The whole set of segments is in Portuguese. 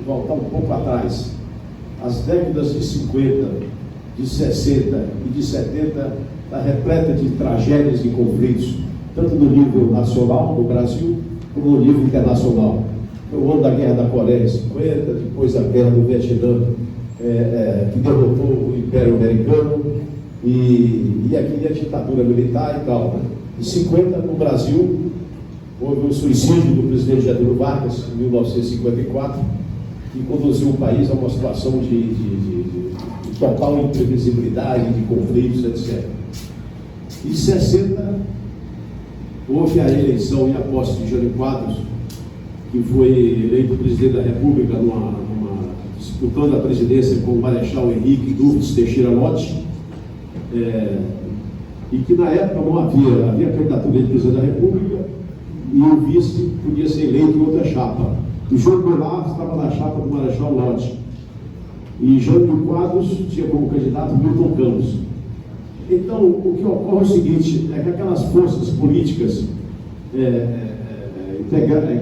voltar um pouco atrás. As décadas de 50, de 60 e de 70 está repleta de tragédias e conflitos, tanto no nível nacional, no Brasil, como no nível internacional. O ano da Guerra da Coreia em 50, depois a Guerra do Vietnã, que derrotou o Império Americano, e aqui a ditadura militar e tal. Em 50, no Brasil, houve o suicídio do presidente Getúlio Vargas, em 1954, que conduziu o país a uma situação de total imprevisibilidade, de conflitos, etc. Em 60, houve a eleição e a posse de Jânio Quadros, que foi eleito presidente da República disputando a presidência com o Marechal Henrique Lourdes Teixeira Lott, e que na época não havia candidatura de presidente da República e o vice podia ser eleito em outra chapa. O João Goulart estava na chapa do Marechal Lott e Jânio Quadros tinha como candidato Milton Campos. Então, o que ocorre é o seguinte, é que aquelas forças políticas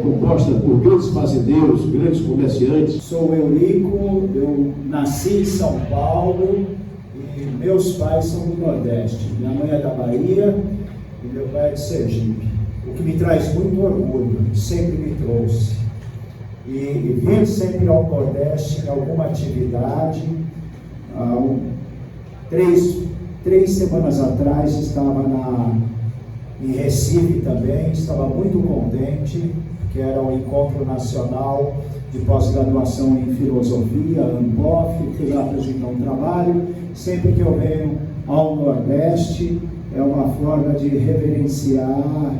compostas por grandes fazendeiros, grandes comerciantes. Sou Eurico, eu nasci em São Paulo e meus pais são do Nordeste. Minha mãe é da Bahia e meu pai é de Sergipe. O que me traz muito orgulho, sempre me trouxe. E vir sempre ao Nordeste em alguma atividade. Três semanas atrás estava em Recife também, estava muito contente, que era o Encontro Nacional de Pós-Graduação em Filosofia, ANPOF, fui lá apresentar um trabalho. Sempre que eu venho ao Nordeste, é uma forma de reverenciar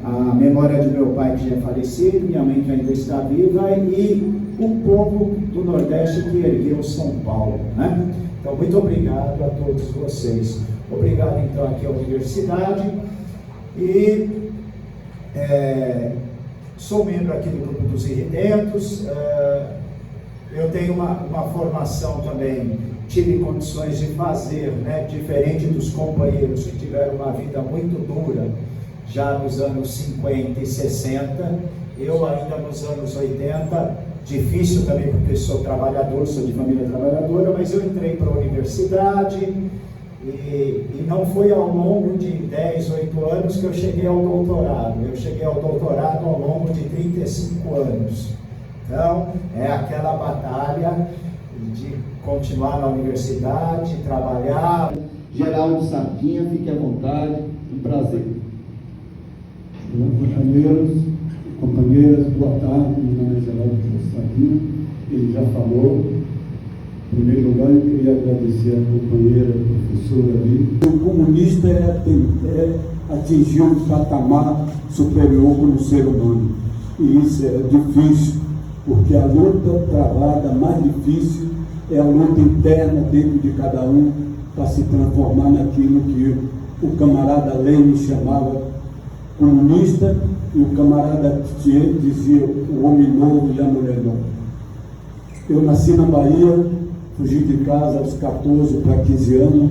a memória de meu pai que já é falecido, minha mãe que ainda está viva, e o povo do Nordeste que ergueu São Paulo, né? Então, muito obrigado a todos vocês. Obrigado, então, aqui à universidade. E sou membro aqui do Grupo dos Irridentos. Eu tenho uma formação também, tive condições de fazer, né, diferente dos companheiros que tiveram uma vida muito dura, já nos anos 50 e 60, eu ainda nos anos 80, difícil também porque sou trabalhador, sou de família trabalhadora, mas eu entrei para a universidade e não foi ao longo de 10, 8 anos que eu cheguei ao doutorado. Eu cheguei ao doutorado ao longo de 35 anos. Então, é aquela batalha de continuar na universidade, trabalhar. Geraldo Sardinha, fique à vontade, um prazer. Companheiros e companheiras, boa tarde, meu nome é Geraldo Sardinha, ele já falou. Em primeiro lugar, eu queria agradecer a companheira, a professora ali. O comunista é atingir um patamar superior como ser humano. E isso é difícil, porque a luta travada mais difícil é a luta interna dentro de cada um para se transformar naquilo que o camarada Lenin chamava comunista e o camarada Thier dizia o homem novo e a mulher nova. Eu nasci na Bahia, fugi de casa aos 14 para 15 anos,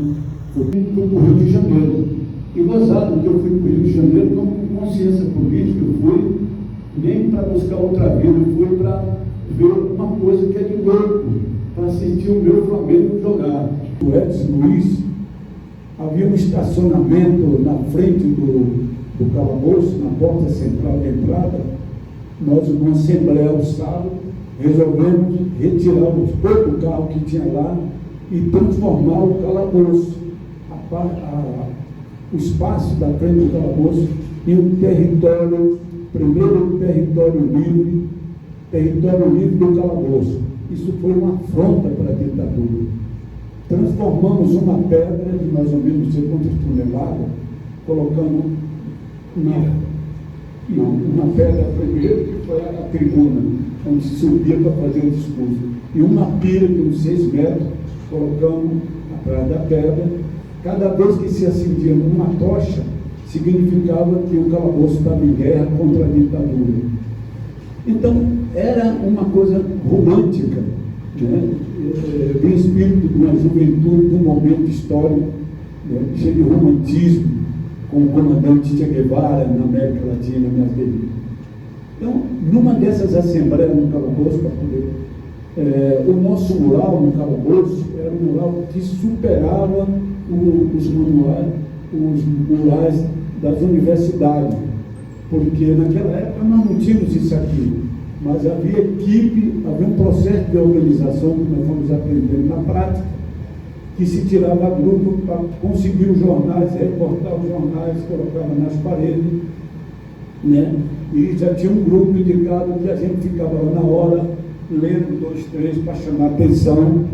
fui para o Rio de Janeiro. E gozado que eu fui para o Rio de Janeiro não com consciência política, eu fui nem para buscar outra vida, eu fui para ver uma coisa que é de louco, para assistir o meu Flamengo jogar. O Edson Luiz, havia um estacionamento na frente do calabouço, na porta central de entrada. Nós, numa assembleia ao sábado, resolvemos retirar os poucos carros que tinha lá e transformar o calabouço, o espaço da frente do calabouço, em um território, primeiro território livre do calabouço. Isso foi uma afronta para a ditadura. Transformamos uma pedra de mais ou menos 50 toneladas, colocamos uma pedra primeiro, que foi a tribuna, onde se subia para fazer o discurso, e uma pira de uns 6 metros, colocamos atrás da pedra. Cada vez que se acendia uma tocha, significava que o calabouço estava em guerra contra a ditadura. Então, era uma coisa romântica, né? De espírito de uma juventude, de um momento histórico, né? Cheio de romantismo, com o comandante Che Guevara na América Latina, minhas delícias. Então, numa dessas assembleias no calabouço, para poder, o nosso mural no calabouço era um mural que superava os murais das universidades, porque naquela época nós não tínhamos isso aqui, mas havia equipe, havia um processo de organização que nós fomos aprendendo na prática, que se tirava grupo para conseguir os jornais, recortar os jornais, colocava nas paredes, né? E já tinha um grupo indicado que a gente ficava lá na hora, lendo 2, 3 para chamar atenção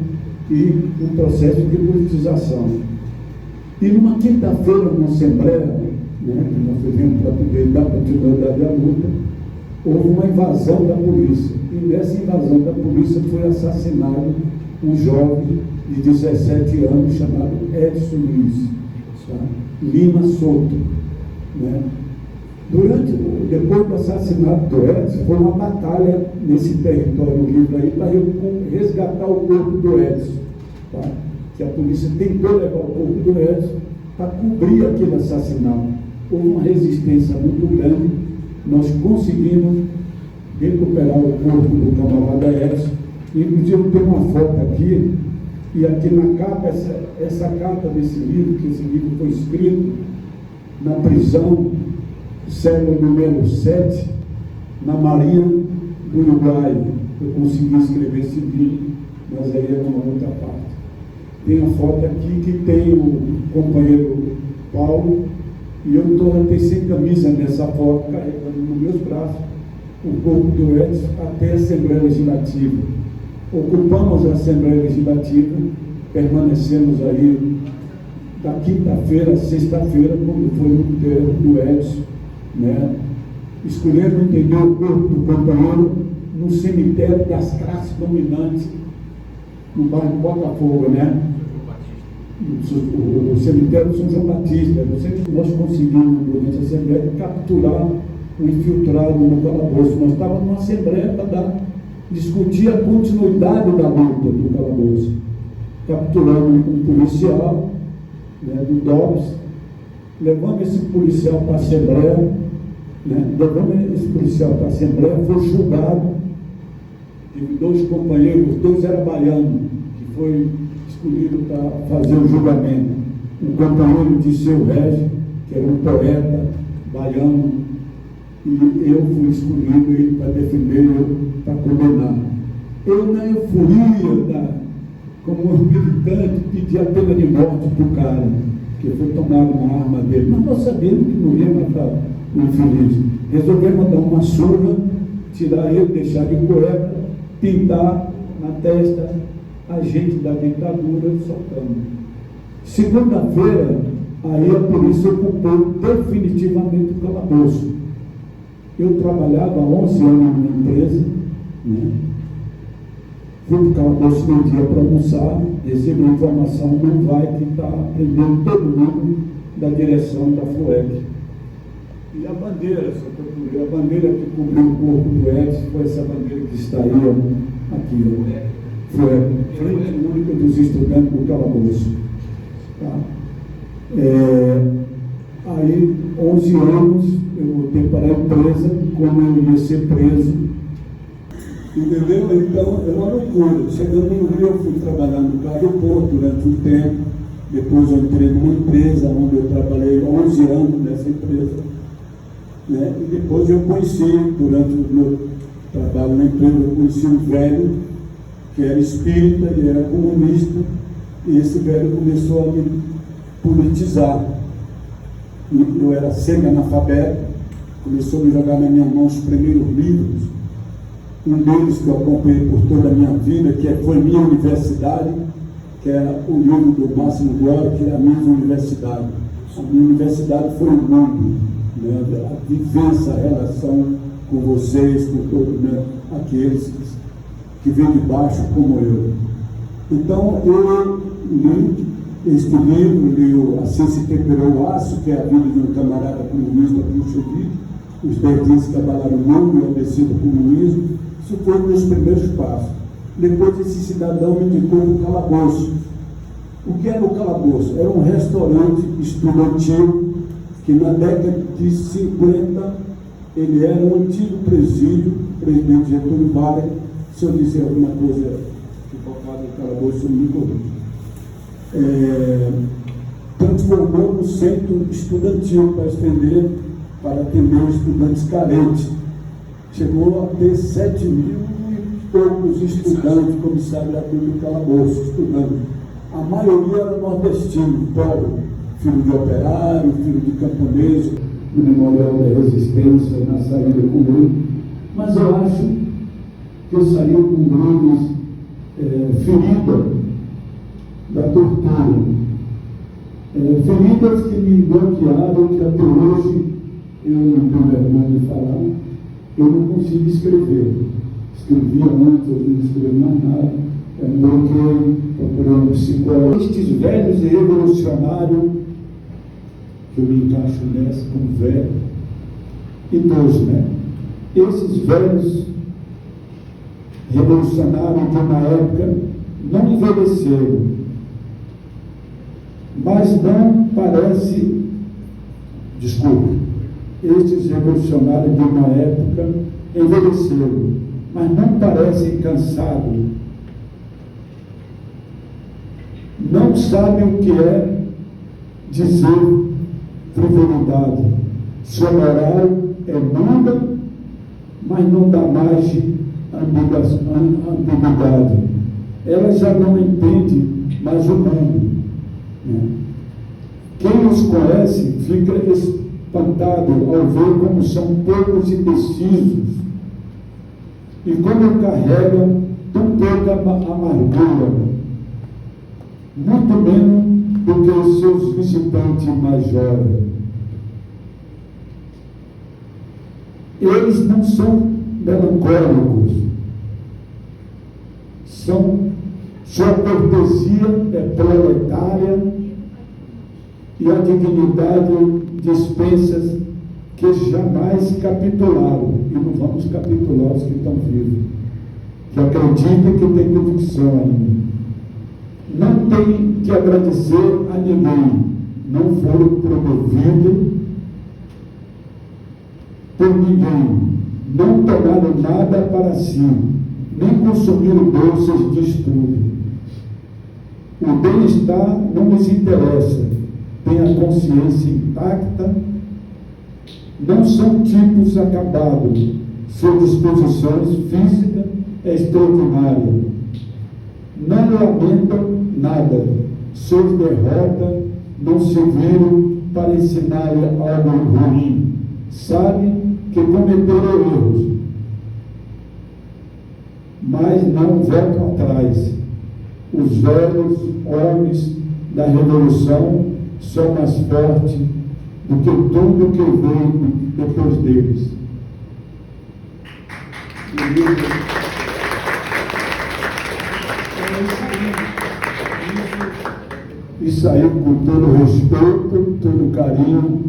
e um processo de politização. E numa quinta-feira, numa assembleia, né, que nós fizemos para poder dar continuidade à luta, houve uma invasão da polícia. E nessa invasão da polícia foi assassinado um jovem de 17 anos chamado Edson Luiz, tá? Lima Souto, né? Depois do assassinato do Edson, foi uma batalha nesse território livre aí para resgatar o corpo do Edson, tá? Que a polícia tentou levar o corpo do Edson para cobrir aquele assassinato. Houve uma resistência muito grande, nós conseguimos recuperar o corpo do camarada Edson. Inclusive tem uma foto aqui, e aqui na capa, essa capa desse livro, que esse livro foi escrito na prisão, célula número 7, na Marinha do Uruguai. Eu consegui escrever esse livro, mas aí é uma outra parte. Tem a foto aqui que tem o companheiro Paulo, e eu estou até sem camisa nessa foto, carregando nos meus braços o corpo do Edson até a Assembleia Legislativa. Ocupamos a Assembleia Legislativa, permanecemos aí da quinta-feira a sexta-feira, quando foi o enterro do Edson, né? Escolheram entender o corpo do companheiro no cemitério das classes dominantes, no bairro Botafogo, né? O cemitério de São João Batista. Nós conseguimos, durante a Assembleia, capturar o infiltrado no calabouço. Nós estávamos numa Assembleia para discutir a continuidade da luta do calabouço. Capturamos um policial, né, do DOPS, levamos esse policial para a Assembleia, né, foi julgado. Tive 2 companheiros, 2 eram baianos, que foi escolhido para fazer o julgamento. Um companheiro de Seu Régio, que era um poeta baiano, e eu fui escolhido para defender, para condenar. Eu, na euforia, como militante, pedi a pena de morte para o cara, que foi tomado uma arma dele. Mas nós sabíamos que não ia matar o infeliz. Resolvemos dar uma surra, tirar ele, deixar de cueca, pintar na testa agente da ditadura, soltando. Segunda-feira, aí a polícia ocupou definitivamente o calabouço. Eu trabalhava há 11 anos na empresa, né? Fui para o calabouço no dia para almoçar, recebi a informação, não vai, que está prendendo todo mundo da direção da FUEC. E a bandeira, a bandeira que cobriu o corpo do Edson foi essa bandeira que está aí, aqui, foi a Frente Única dos Estudantes do Calabouço. Tá? Aí, 11 anos, eu voltei para a empresa, como eu ia ser preso. Entendeu? Então, é uma loucura. Chegando no Rio, eu fui trabalhar no aeroporto durante um tempo. Depois eu entrei numa empresa onde eu trabalhei 11 anos nessa empresa. Né? E depois eu conheci, durante o meu trabalho na empresa, eu conheci um velho que era espírita e era comunista, e esse velho começou a me politizar. Eu era semi-analfabeto, começou a me jogar na minha mão os primeiros livros, um deles que eu acompanhei por toda a minha vida, que foi minha universidade, que era o livro do Máximo Glória, que era a minha universidade. A minha universidade foi o mundo, né? A vivência, a relação com vocês, com todos, né? Aqueles que vêm de baixo como eu. Então, eu li este livro, li Assim se temperou o aço, que é a vida de um camarada comunista bolchevique, os 10 dias que trabalharam no mundo e obedecido ao comunismo. Isso foi um dos primeiros passos. Depois, esse cidadão me indicou o calabouço. O que era o calabouço? Era um restaurante estudantil que na década de 50 Ele era um antigo presídio, presidente Getúlio Vargas. Se eu disser alguma coisa equivocada no calabouço, me corrija. Transformou no centro estudantil para atender estudantes carentes. Chegou a ter 7 mil e poucos estudantes, como sabe, abriu no calabouço, estudantes. A maioria era nordestino, pobre, filho de operário, filho de camponês, no Memorial da Resistência, na saída com ele. Mas eu acho que eu saí com grandes feridas da tortura. Feridas que me bloquearam, que até hoje eu não tenho vergonha de falar, eu não consigo escrever. Escrevia antes, eu não escrevi mais nada, bloqueei, procurei um psicólogo. Estes velhos e revolucionários, que eu me encaixo nessa como velho, idoso, né? Esses velhos revolucionários de uma época não envelheceram, mas não parece, estes revolucionários de uma época envelheceram, mas não parecem cansados, não sabem o que é dizer frivolidade. Sua moral é muda, mas não dá mais ambiguidade. Ela já não entende mais o mundo. Quem os conhece fica espantado ao ver como são poucos e precisos e como carregam tão pouca amargura, muito menos do que os seus visitantes mais jovens. Eles não são melancólicos, sua cortesia é proletária e a dignidade dispensas que jamais capitularam, e não vamos capitular os que estão vivos, que acreditam que têm convicção ainda. Não tem que agradecer a ninguém, não foram promovidos por ninguém, não tomaram nada para si, nem consumiram bolsas de estudo. O bem-estar não lhes interessa, têm a consciência intacta, não são tipos acabados, suas disposições físicas é extraordinária, não lamentam nada, suas derrotas não serviram para ensinar algo ruim, sabem que cometeram erros, mas não voltam atrás. Os velhos homens da Revolução são mais fortes do que tudo que veio depois deles. Isso aí, com todo respeito, todo carinho,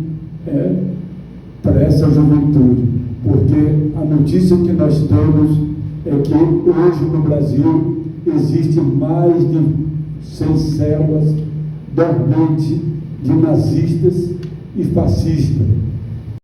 para essa juventude, porque a notícia que nós temos é que hoje no Brasil existem mais de 100 células dormentes de nazistas e fascistas.